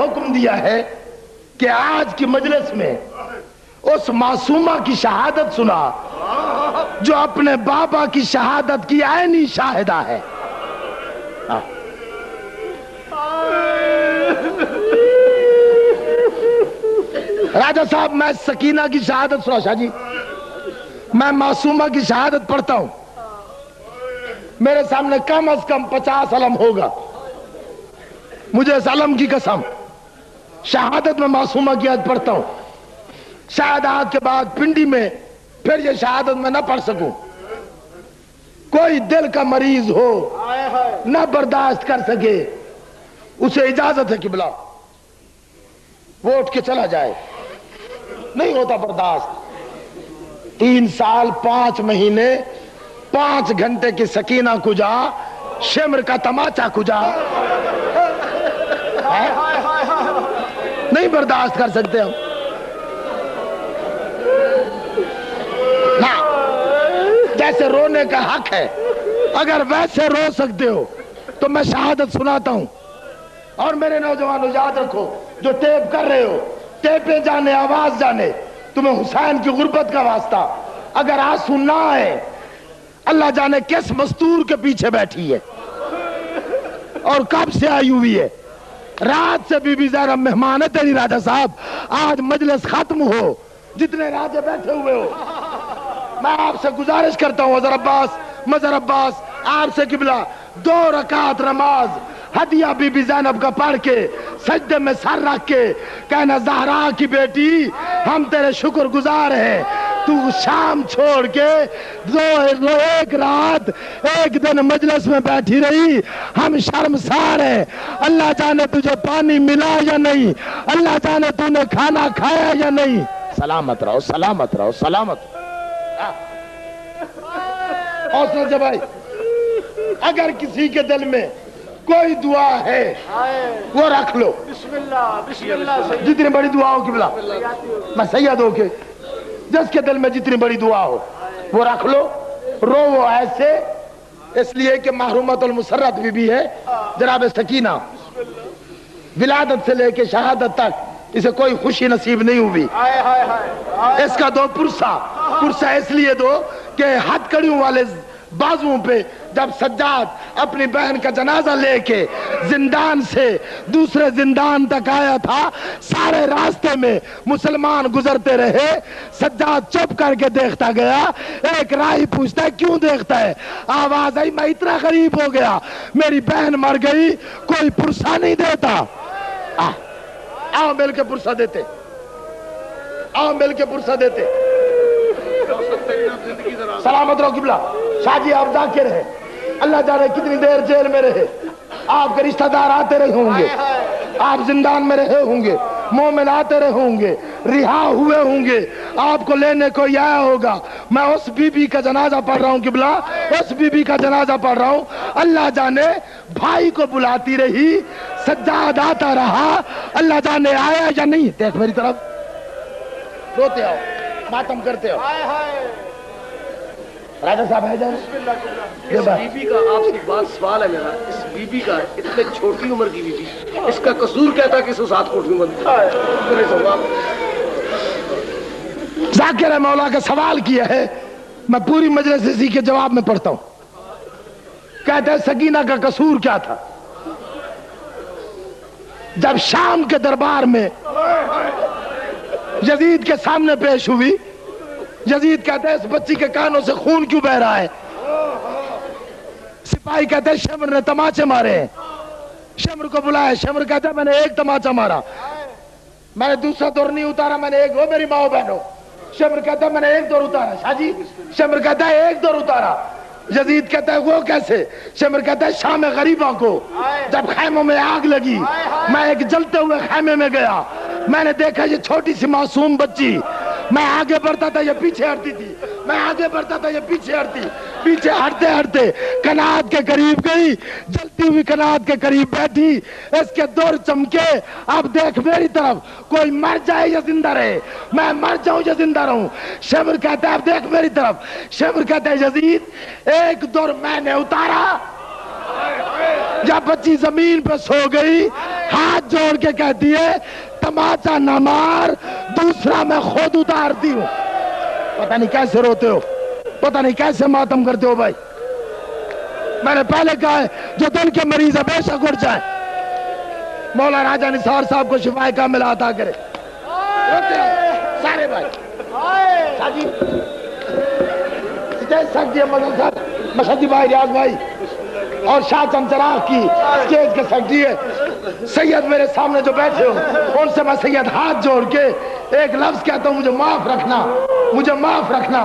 حکم دیا ہے کہ آج کی مجلس میں اس معصومہ کی شہادت سنا جو اپنے بابا کی شہادت کی عینی شاہدہ ہے. راجہ صاحب میں سکینہ کی شہادت سنا. شاہ جی میں معصومہ کی شہادت پڑھتا ہوں. میرے سامنے کم از کم 50 علم ہوگا. مجھے اس علم کی قسم شہادت میں معصومہ کی آج پڑھتا ہوں. شاید آج کے بعد پنڈی میں پھر یہ شہادت میں نہ پڑھ سکوں. کوئی دل کا مریض ہو نہ برداشت کر سکے اسے اجازت ہے قبلہ وہ اٹھ کے چلا جائے. نہیں ہوتا برداشت. 3 سال 5 مہینے 5 گھنٹے کی سکینہ کجا, شمر کا تماچا کجا, نہیں برداشت کر سکتے ہم. جیسے رونے کا حق ہے, اگر ویسے رو سکتے ہو تو میں شہادت سناتا ہوں. اور میرے نوجوانوں یاد رکھو, جو ٹیپ کر رہے ہو, ٹیپیں جانے آواز جانے, تمہیں حسین کی غربت کا واسطہ. اگر آنسو نہ آئے, اللہ جانے کس مستور کے پیچھے بیٹھی ہے اور کب سے آئی ہوئی ہے. رات سے بی بی زینب مہمان ہے تیری راجہ صاحب. آج مجلس ختم ہو, جتنے راجے بیٹھے ہوئے ہو, میں آپ سے گزارش کرتا ہوں مظہر عباس آپ سے قبلہ 2 رکعت نماز ہدیہ بی بی زینب کا پڑھ کے سجدے میں سر رکھ کے کہنا زہرا کی بیٹی ہم تیرے شکر گزار ہیں, تو شام چھوڑ کے 1 رات 1 دن مجلس میں بیٹھی رہی, ہم شرمسار ہیں. اللہ جانے تجھے پانی ملا یا نہیں, اللہ جانے تو نے کھانا کھایا یا نہیں. سلامت رہو سلامت رہو سلامت. حوصلہ سے بھائی, اگر کسی کے دل میں کوئی دعا ہے وہ رکھ لو. بسم اللہ جتنی بڑی دعا ہو قبلہ, میں سید ہو کے جس کے دل میں جتنی بڑی دعا ہو وہ رکھ لو. رو وہ ایسے اس لیے کہ محرومت المسرت بھی ہے. جناب سکینہ ولادت سے لے کے شہادت تک اسے کوئی خوشی نصیب نہیں ہوئی. اس کا دو پرسہ اس لیے دو کہ ہتھ کڑیوں والے بازوؤں پہ جب سجاد اپنی بہن کا جنازہ لے کے زندان سے دوسرے زندان تک آیا تھا, سارے راستے میں مسلمان گزرتے رہے, سجاد چپ کر کے دیکھتا گیا. ایک راہی پوچھتا ہے کیوں دیکھتا ہے, آواز آئی میں اتنا غریب ہو گیا, میری بہن مر گئی, کوئی پرسہ نہیں دیتا. آؤ مل کے پرسہ دیتے, آؤ مل کے پرسہ دیتے. سلامت رہو قبلہ. شاہ جی آپ ذاکر ہیں, اللہ جانے کتنی دیر جیل میں رہے, آپ کے رشتہ دار آتے رہے ہوں گے, آپ زندان میں رہے ہوں گے, مومن آتے رہے ہوں گے, رہا ہوئے ہوں گے, آپ کو لینے کوئی آیا ہوگا. میں اس بی بی کا جنازہ پڑھ رہا ہوں قبلہ, اس بی بی کا جنازہ پڑھ رہا ہوں. اللہ جانے بھائی کو بلاتی رہی, سجاد آتا رہا, اللہ جانے آیا یا نہیں. دیکھ میری طرف, روتے ہو ماتم کرتے ہو. راجہ صاحب ہے جائیں. اس بی بی کا آپ سے بات سوال ہے میرا, اس بی بی کا اتنے چھوٹی عمر کی بی بی, اس کا قصور کیا تھا کہ اس کو 7 کوٹھی بنتا ہے. ذاکر ہے مولا کا سوال کیا ہے, میں پوری مجلس اسی کے جواب میں پڑھتا ہوں. کہتے ہیں سکینہ کا قصور کیا تھا. جب شام کے دربار میں یزید کے سامنے پیش ہوئی, یزید کہتے ہیں اس بچی کے کانوں سے خون کیوں بہ رہا ہے. سپاہی کہتے ہیں شمر نے تماچے مارے ہیں. شمر کو بلایا, شمر کہتا ہے میں نے 1 تماچا مارا, میں نے دوسرا دور نہیں اتارا, میں نے ایک, وہ میری ماں بہنوں. شمر کہتا ہے میں نے 1 دور اتارا. شاہ جی شمر کہتا ہے 1 دور اتارا. یزید کہتا ہے وہ کیسے. شمر کہتا ہے شام غریبوں کو جب خیموں میں آگ لگی, میں ایک جلتے ہوئے خیمے میں گیا, میں نے دیکھا یہ چھوٹی سی معصوم بچی, میں آگے بڑھتا تھا یہ پیچھے ہٹتی تھی, میں آگے بڑھتا تھا یہ پیچھے ہٹتی, پیچھے ہٹتے ہٹتے کنات کے قریب گئی, جلتی ہوئی کنات کے قریب بیٹھی, اس کے دور چمکے. اب دیکھ میری طرف, کوئی مر جائے یا زندہ رہے, میں مر جاؤں یا زندہ رہوں. شمر کہتا ہے اب دیکھ میری طرف. شمر کہتا ہے یزید 1 دور میں نے اتارا, جب بچی زمین پہ سو گئی ہاتھ جوڑ کے کہتی ہے تماچا نہ مار، دوسرا میں خود اتارتی ہوں۔ پتہ نہیں کیسے روتے ہو، پتہ نہیں کیسے ماتم کرتے ہو بھائی۔ میں نے پہلے کہا ہے جو دل کے مریض ہے بے شک اٹھ جائیں، مولا راجہ نثار صاحب کو شفائے کامل عطا کرے۔ روتے ہو سارے بھائی، شاجی اسٹیج سک دیے مدن صاحب، مشہدی بھائی، ریاض بھائی اور شاہ چند چراغ کی اسٹیج کے سیکرٹری ہے سید میرے سامنے جو بیٹھے ہو، ان سے میں سید ہاتھ جوڑ کے ایک لفظ کہتا ہوں، مجھے معاف رکھنا، مجھے معاف رکھنا،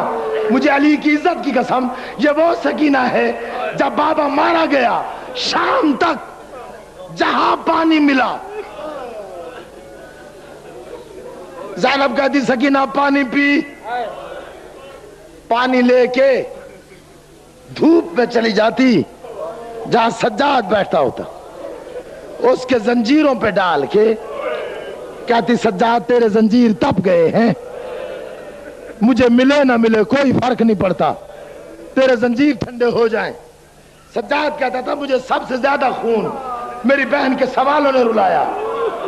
مجھے علی کی عزت کی قسم یہ وہ سکینہ ہے جب بابا مارا گیا شام تک جہاں پانی ملا زینب کہتی سکینہ پانی پی، پانی لے کے دھوپ میں چلی جاتی جہاں سجاد بیٹھتا ہوتا، اس کے زنجیروں پہ ڈال کے کہتی سجاد تیرے زنجیر تپ گئے ہیں، مجھے ملے نہ ملے کوئی فرق نہیں پڑتا، تیرے زنجیر ٹھنڈے ہو جائیں۔ سجاد کہتا تھا مجھے سب سے زیادہ خون میری بہن کے سوالوں نے رلایا۔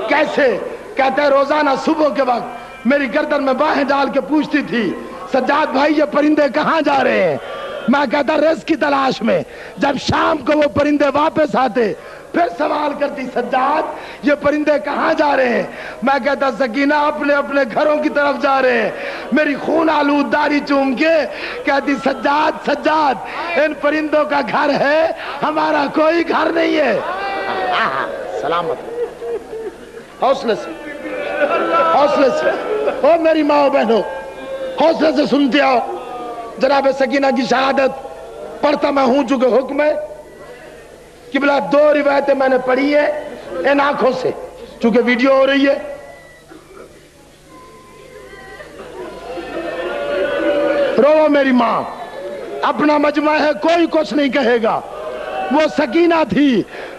کیسے؟ کہتا ہے روزانہ صبح کے وقت میری گردن میں باہیں ڈال کے پوچھتی تھی سجاد بھائی یہ پرندے کہاں جا رہے ہیں؟ میں کہتا رزق کی تلاش میں۔ جب شام کو وہ پرندے واپس آتے پھر سوال کرتی سجاد یہ پرندے کہاں جا رہے ہیں؟ میں کہتا سکینہ اپنے اپنے گھروں کی طرف جا رہے ہیں۔ میری خون آلود داڑھی چوم کے کہتی سجاد سجاد ان پرندوں کا گھر ہے، ہمارا کوئی گھر نہیں ہے۔ سلامت حوصلے سے، حوصلے سے، او میری ماں بہنوں حوصلے سے سنتے آؤ۔ جناب سکینہ کی شہادت پڑھتا میں ہوں چونکہ حکم ہے قبلہ، دو روایتیں میں نے پڑھی ہیں ان آنکھوں سے چونکہ ویڈیو ہو رہی ہے۔ رو میری ماں، اپنا مجمع ہے کوئی کچھ نہیں کہے گا۔ وہ سکینہ تھی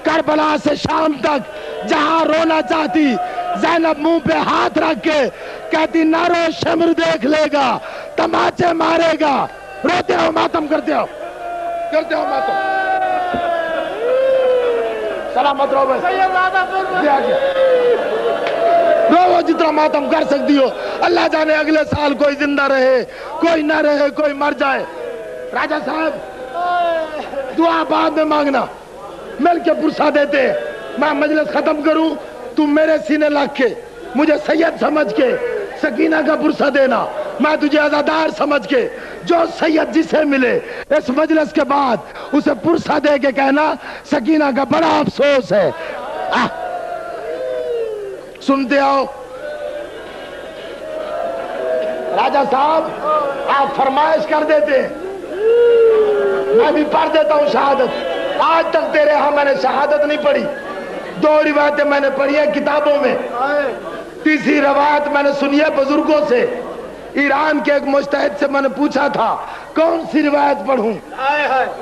کربلا سے شام تک جہاں رونا چاہتی، زینب منہ پہ ہاتھ رکھ کے کہتی نہ رو شمر دیکھ لے گا، تماچے مارے گا۔ روتے ہو ماتم کرتے ہو، کرتے ہو ماتم۔ سلامت رو بھائی، رو جتنا ماتم کر سکتی ہو۔ اللہ جانے اگلے سال کوئی زندہ رہے کوئی نہ رہے، کوئی مر جائے۔ راجہ صاحب دعا بعد میں مانگنا، مل کے پرسا دیتے۔ میں مجلس ختم کروں تو میرے سینے لگ کے مجھے سید سمجھ کے سکینہ کا پرسا دینا، میں تجھے عزادار سمجھ کے جو سید جسے ملے اس مجلس کے بعد اسے پرسا دے کے کہنا سکینہ کا بڑا افسوس ہے۔ سنتے آؤ راجہ صاحب، آپ فرمائش کر دیتے میں بھی پڑھ دیتا ہوں شہادت۔ آج تک تیرے ہاں میں نے شہادت نہیں پڑھی، دو روایتیں میں نے پڑھی ہیں کتابوں میں، تیسری روایت میں نے سنی ہے بزرگوں سے۔ ایران کے ایک مجتہد سے میں نے پوچھا تھا کون سی روایت پڑھوں،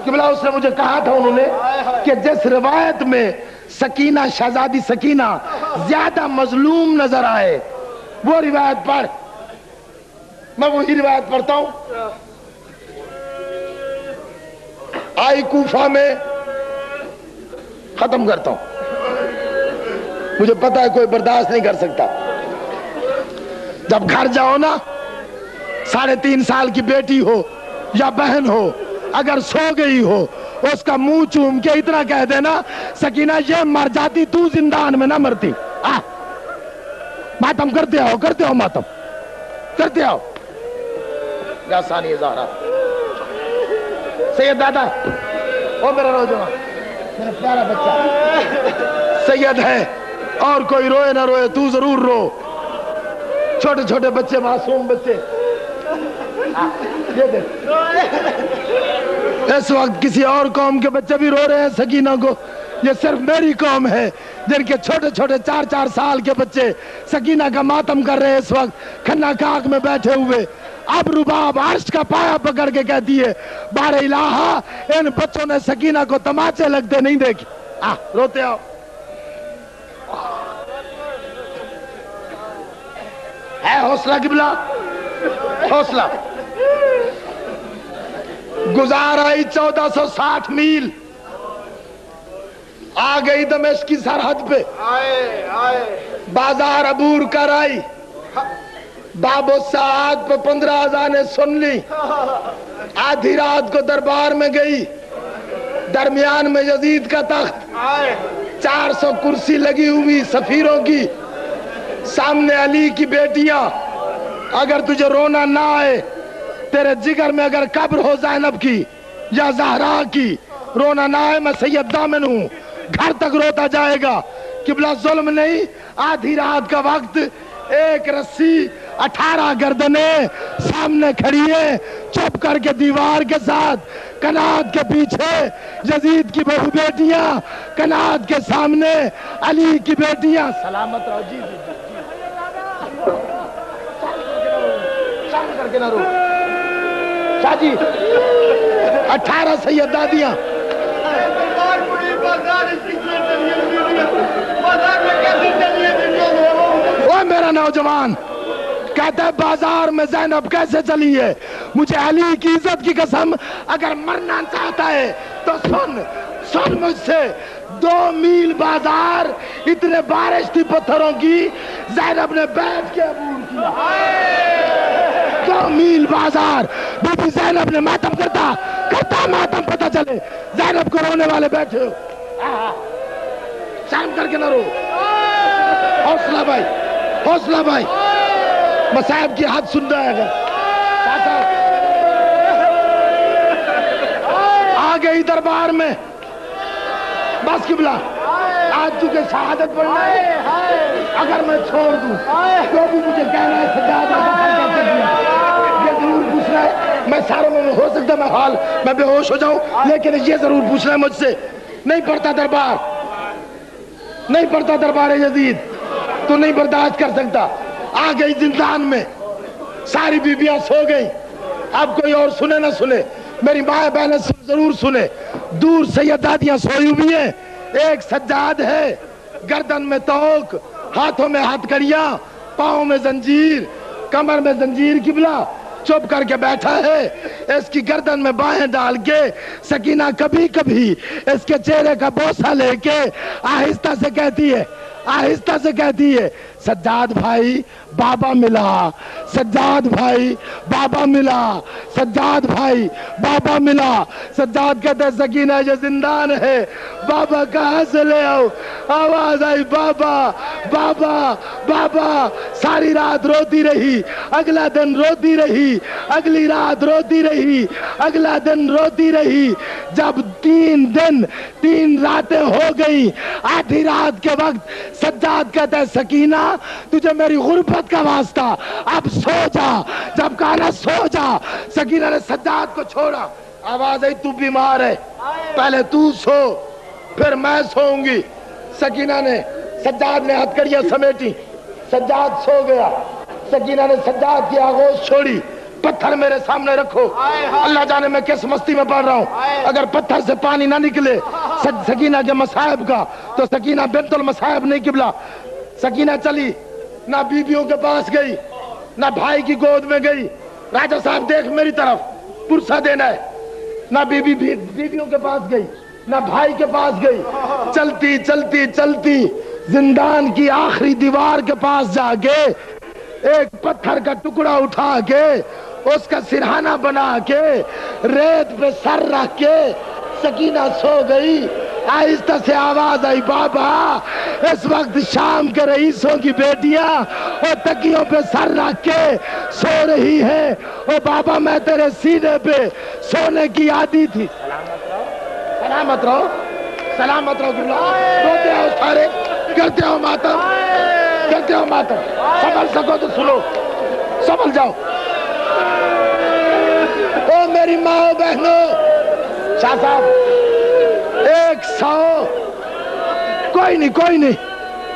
قبلہ اس نے مجھے کہا تھا انہوں نے کہ جس روایت میں سکینہ شہزادی سکینہ زیادہ مظلوم نظر آئے وہ روایت پڑھ۔ میں وہی روایت پڑھتا ہوں۔ آئی کوفہ میں ختم کرتا ہوں، مجھے پتا ہے کوئی برداشت نہیں کر سکتا۔ جب گھر جاؤ نا 3.5 سال کی بیٹی ہو یا بہن ہو اگر سو گئی ہو اس کا منہ چوم کے اتنا کہہ دینا سکینہ یہ مر جاتی تو زندان میں نہ مرتی۔ ماتم کرتے آؤ، کرتے ہو ماتم، کرتے آؤ۔ یا ثانی زہرا سید دادا، او میرا نوجوان، میرا پیارا بچہ سید ہے، اور کوئی روئے نہ روئے تو ضرور رو۔ چھوٹے چھوٹے بچے، معصوم بچے، یہ دیکھ اس وقت کسی اور قوم کے بچے بھی رو رہے ہیں سکینہ کو، یہ صرف میری قوم ہے جن کے چھوٹے چھوٹے 4 سال کے بچے سکینہ کا ماتم کر رہے ہیں اس وقت کھنا کاک میں بیٹھے ہوئے۔ اب رباب عرش کا پایا پکڑ کے کہتی ہے بار الہا ان بچوں نے سکینہ کو تماچے لگتے نہیں دیکھے۔ روتے آؤ۔ ہے حوصلہ قبلہ، حوصلہ۔ گزار آئی 1460 میل، آ گئی دمشق کی سرحد پہ، بازار عبور کر آئی، باب الساعات پہ 15 اذانیں سن لی، آدھی رات کو دربار میں گئی، درمیان میں یزید کا تخت، 400 کرسی لگی ہوئی سفیروں کی، سامنے علی کی بیٹیاں. اگر تجھے رونا نہ آئے، تیرے جگر میں اگر قبر ہو زینب کی یا زہرا کی، رونا نہ آئے، میں سید دامن ہوں، گھر تک روتا جائے گا. قبلہ ظلم نہیں، آدھی رات کا وقت، ایک رسی 18 گردنیں سامنے کھڑی ہے، چپ کر کے دیوار کے ساتھ، کنات کے پیچھے یزید کی بہو بیٹیاں، کنات کے سامنے علی کی بیٹیاں. سلامت رہو جی جی شام کر کے نہ رو شاہ جی. 18 سیدادیاں، وہ میرا نوجوان کہتا ہے بازار میں زینب کیسے چلی ہے؟ مجھے علی کی عزت کی قسم، اگر مرنا چاہتا ہے تو سن مجھ سے. 2 میل بازار، اتنے بارش تھی پتھروں کی، زینب نے بیٹھ کے عبور کیا. 2 میل بازار، بی بی زینب نے ماتم کرتا ماتم، پتہ چلے زینب کو رونے والے بیٹھے ہو. شام کر کے نہ رو. حوصلہ بھائی، حوصلہ بھائی، مصائب کی حد سن رہا ہے. اگر آ گئی دربار میں، بس قبلہ آج تجھے شہادت پڑھنا ہے، اگر میں چھوڑ دوں تو بھی مجھے کہنا ہے سجاد کیسے دیا. یہ ضرور پوچھنا ہے، میں ساروں میں ہو سکتا میں بے ہوش ہو جاؤں، لیکن یہ ضرور پوچھنا ہے مجھ سے. نہیں پڑھتا دربار، نہیں پڑھتا دربار یزید، تو نہیں برداشت کر سکتا. آ گئی زندان میں، ساری بیویاں سو گئی. اب کوئی اور سنے نہ سنے، میری ماں بہنیں ضرور سنے. دور سیدادیاں سوئی ہوئی ہیں، ایک سجاد ہے، گردن میں توق، ہاتھوں میں ہتھ کڑیاں، پاؤں میں زنجیر، کمر میں زنجیر. قبلہ چپ کر کے بیٹھا ہے. اس کی گردن میں بائیں ڈال کے سکینہ کبھی کبھی اس کے چہرے کا بوسہ لے کے آہستہ سے کہتی ہے سجاد بھائی بابا ملا، سجاد بھائی بابا ملا، سجاد بھائی بابا ملا. سجاد کہتے ہیں سکینہ یہ زندان ہے، بابا کہاں سے لے آؤ؟ آواز آئی بابا بابا بابا. ساری رات روتی رہی، اگلا دن روتی رہی، اگلی رات روتی رہی، اگلا دن روتی رہی. جب 3 دن 3 راتیں ہو گئی، آدھی رات کے وقت سجاد کہتا ہے سکینہ تجھے میری غربت کا واسطہ، اب سو جا. جب کہا نا سو جا، سکینہ نے سجاد کو چھوڑا. آواز آئی تو بیمار ہے، پہلے تو سو پھر میں سوؤں گی. سکینہ نے، سجاد نے ہتھ کڑیاں سمیٹی، سجاد سو گیا. سکینہ نے سجاد کی آغوش چھوڑی. پتھر میرے سامنے رکھو، اللہ جانے میں کس مستی میں پڑھ رہا ہوں. اگر پتھر سے پانی نہ نکلے سکینہ کے مصائب کا تو سکینہ بنت المصائب نہیں. قبلہ سکینہ چلی، نہ بیویوں کے پاس گئی، نہ بھائی کی گود میں گئی. راجہ صاحب دیکھ میری طرف، پرسہ دینا ہے. نہ بیویوں کے پاس گئی، نہ بھائی کے پاس گئی. چلتی چلتی چلتی زندان کی آخری دیوار کے پاس جا کے ایک پتھر کا ٹکڑا اٹھا کے اس کا سرہانہ بنا کے ریت پہ سر رکھ کے سکینہ سو گئی. آہستہ سے آواز آئی بابا. اس وقت شام کے رئیسوں کی بیٹیاں اور تکیوں پہ سر رکھ کے سو رہی ہے. او بابا میں تیرے سینے پہ سونے کی عادی تھی. سلامت رہو، سلامت رہو. روتے ہو سارے، کرتے ہو ماتم، کرتے ہو ماتم. سنبھل سکو تو سنو، سنبھل جاؤ. او میری ماں بہنوں، شاہ صاحب 100 کوئی نہیں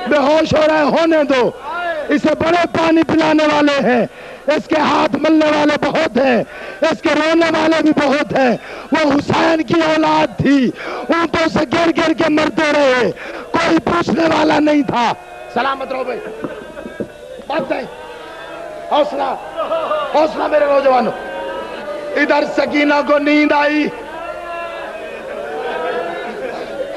بے ہوش ہو رہا ہے، ہونے دو. اسے بڑے پانی پلانے والے ہیں، اس کے ہاتھ ملنے والے بہت ہیں، اس کے رونے والے بھی بہت ہیں. وہ حسین کی اولاد تھی، اونٹوں سے گر گر کے مرتے رہے، کوئی پوچھنے والا نہیں تھا. سلامت رہو بھائی، بات نہیں. حوصلہ حوصلہ میرے نوجوانوں. ادھر سکینہ کو نیند آئی،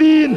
3,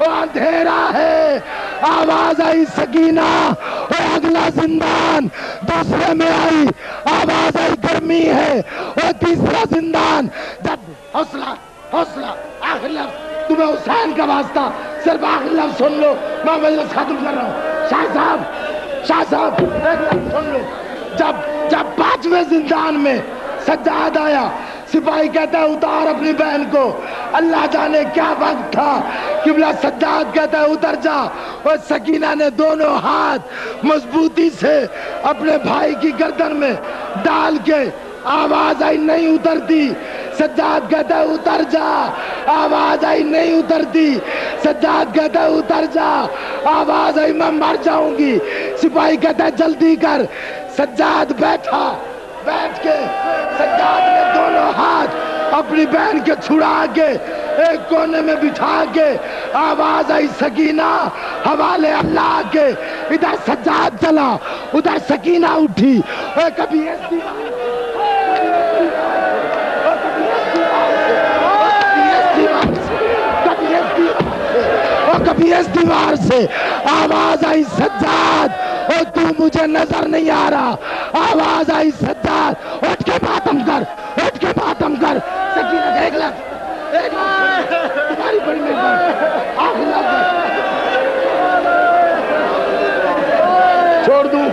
وہ اندھیرا ہے. آواز آئی سکینہ, وہ اگلا زندان. دوسرے میں آئی آواز آئی گرمی ہے, وہ تیسرا زندان. جب حوصلہ حوصلہ, آخر لفظ تمہیں حسین کا واسطہ, صرف آخر لفظ سن لو, میں مجلس ختم کر رہا ہوں. شاہ صاحب ایک لفظ سن لو. جب پانچویں زندان میں سجاد آیا, سپاہی کہتا ہے اتار اپنی بہن کو. اللہ جانے کیا وقت تھا, قبلہ سجاد کہتا ہے اتر جا. اور سکینہ نے دونوں ہاتھ مضبوطی سے اپنے بھائی کی گردن میں ڈال کے, آواز آئی نہیں اترتی. سجاد کہتا ہے اتر جا, آواز آئی نہیں اترتی. سجاد کہتا ہے اتر جا, آواز آئی میں مر جاؤں گی. سپاہی کہتا ہے جلدی کر. سجاد بیٹھا, بیٹھ کے سجاد نے دونوں ہاتھ اپنی بہن کے چھڑا کے ایک کونے میں بٹھا کے, آواز آئی سکینہ حوالے اللہ کے. ادھر سجاد چلا, ادھر سکینہ اٹھی. اور کبھی اس کبھی اس دیوار سے آواز آئی سجاد, اور تو مجھے نظر نہیں آ رہا. آواز آئی سجاد, اٹھ کے ماتم کر, اٹھ کے ماتم کر. سکینہ دیکھ لے, تمہاری بڑی مہربانی, چھوڑ دوں.